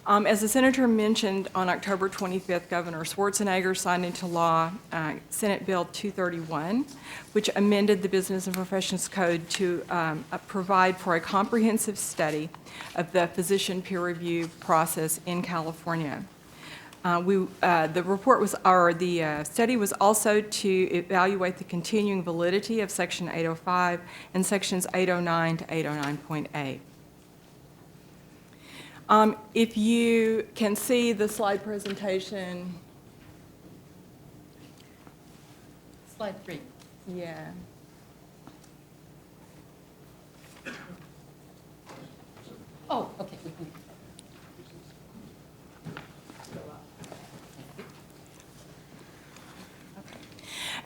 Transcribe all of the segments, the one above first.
As the Senator mentioned, on October 25th, Governor Schwarzenegger signed into law Senate Bill 231, which amended the Business and Professions Code to provide for a comprehensive study of the physician peer review process in California. The study was also to evaluate the continuing validity of Section 805 and Sections 809 to 809.8. If you can see the slide presentation. Slide 3. Yeah. Oh, okay.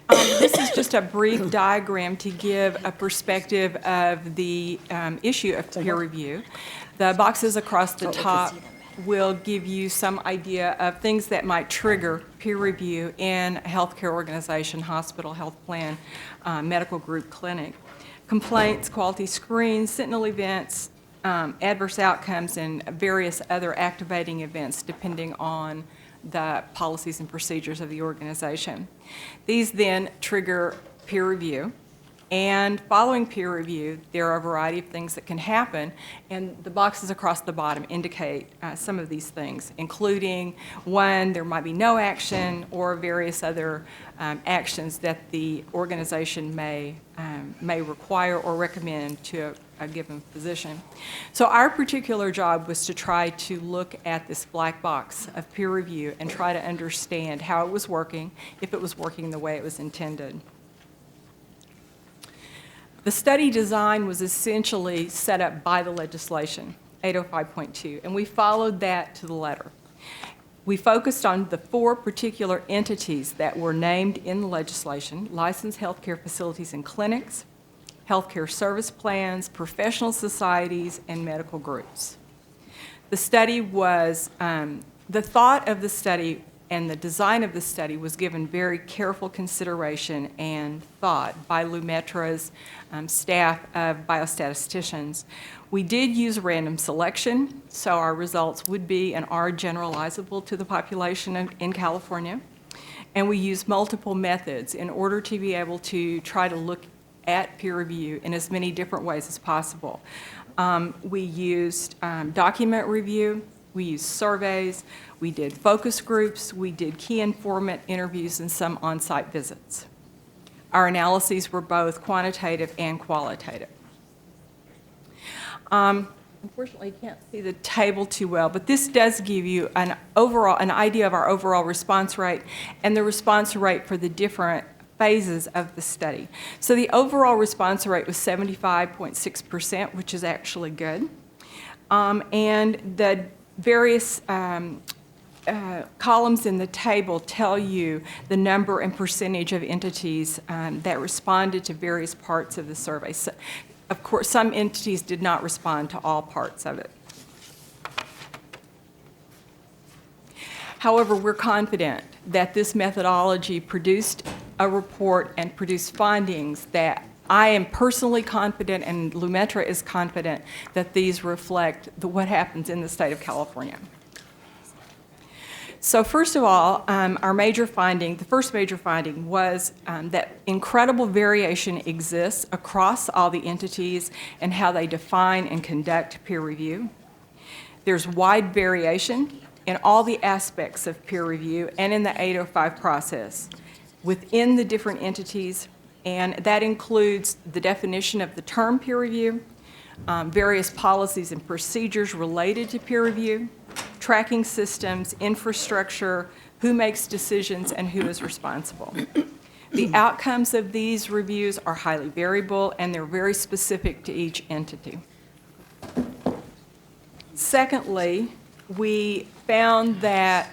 This is just a brief diagram to give a perspective of the issue of peer review. The boxes across the top will give you some idea of things that might trigger peer review in a healthcare organization, hospital, health plan, medical group, clinic. Complaints, quality screens, sentinel events, adverse outcomes, and various other activating events depending on the policies and procedures of the organization. These then trigger peer review. And following peer review, there are a variety of things that can happen, and the boxes across the bottom indicate some of these things, including, one, there might be no action or various other actions that the organization may require or recommend to a given physician. So our particular job was to try to look at this black box of peer review and try to understand how it was working, if it was working the way it was intended. The study design was essentially set up by the legislation, 805.2, and we followed that to the letter. We focused on the 4 particular entities that were named in the legislation: licensed healthcare facilities and clinics, healthcare service plans, professional societies, and medical groups. The study was, the thought of the study and the design of the study was given very careful consideration and thought by Lumetra's staff of biostatisticians. We did use random selection, so our results would be and are generalizable to the population in California. And we used multiple methods in order to be able to try to look at peer review in as many different ways as possible. We used document review, we used surveys, we did focus groups, we did key informant interviews, and some on-site visits. Our analyses were both quantitative and qualitative. Unfortunately, you can't see the table too well, but this does give you an idea of our overall response rate and the response rate for the different phases of the study. So the overall response rate was 75.6%, which is actually good. And the various columns in the table tell you the number and percentage of entities that responded to various parts of the survey. So, of course, some entities did not respond to all parts of it. However, we're confident that this methodology produced a report and produced findings that I am personally confident, and Lumetra is confident, that these reflect what happens in the state of California. So first of all, our major finding, the first major finding was that incredible variation exists across all the entities and how they define and conduct peer review. There's wide variation in all the aspects of peer review and in the 805 process within the different entities, and that includes the definition of the term peer review, various policies and procedures related to peer review, tracking systems, infrastructure, who makes decisions, and who is responsible. The outcomes of these reviews are highly variable, and they're very specific to each entity. Secondly, we found that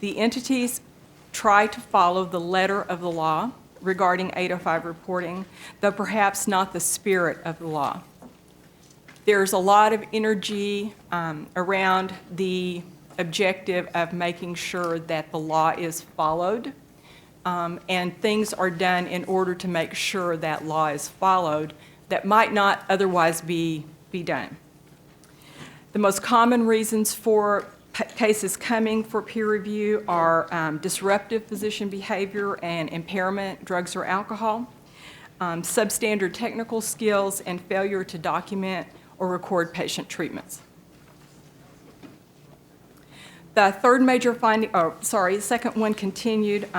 the entities try to follow the letter of the law regarding 805 reporting, though perhaps not the spirit of the law. There's a lot of energy around the objective of making sure that the law is followed, and things are done in order to make sure that law is followed that might not otherwise be done. The most common reasons for cases coming for peer review are disruptive physician behavior and impairment, drugs or alcohol, substandard technical skills, and failure to document or record patient treatments. The third major finding, the second one continued,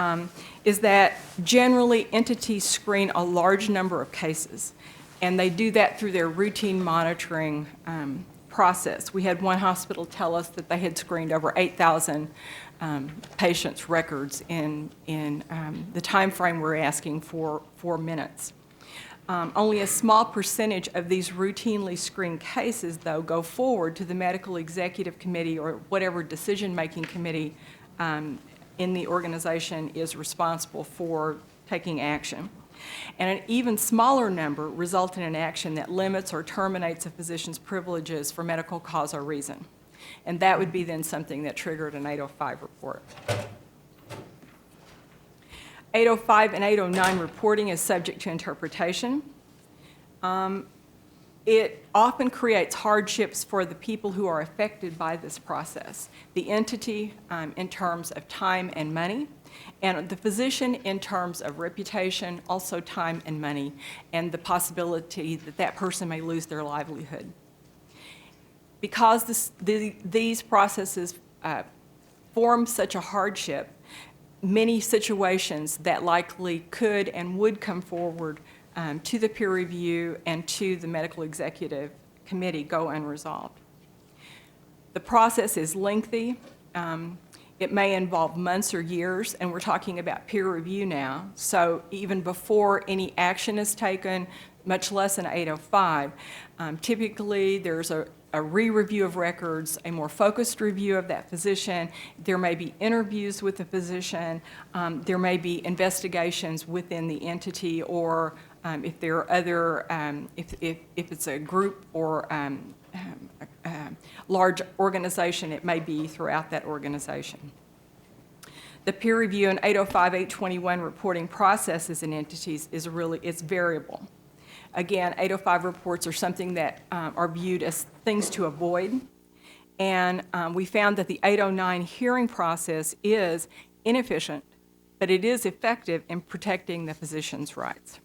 is that generally entities screen a large number of cases, and they do that through their routine monitoring process. We had one hospital tell us that they had screened over 8,000 patients' records in the time frame we're asking for 4 minutes. Only a small percentage of these routinely screened cases, though, go forward to the medical executive committee or whatever decision-making committee in the organization is responsible for taking action. And an even smaller number result in an action that limits or terminates a physician's privileges for medical cause or reason. And that would be then something that triggered an 805 report. 805 and 809 reporting is subject to interpretation. It often creates hardships for the people who are affected by this process. The entity in terms of time and money, and the physician in terms of reputation, also time and money, and the possibility that that person may lose their livelihood. Because these processes form such a hardship, many situations that likely could and would come forward to the peer review and to the medical executive committee go unresolved. The process is lengthy. It may involve months or years, and we're talking about peer review now. So even before any action is taken, much less an 805, typically there's a re-review of records, a more focused review of that physician. There may be interviews with the physician. There may be investigations within the entity, or if there are other, if it's a group or large organization, it may be throughout that organization. The peer review and 805, 821 reporting processes in entities it's variable. Again, 805 reports are something that are viewed as things to avoid, and we found that the 809 hearing process is inefficient, but it is effective in protecting the physician's rights.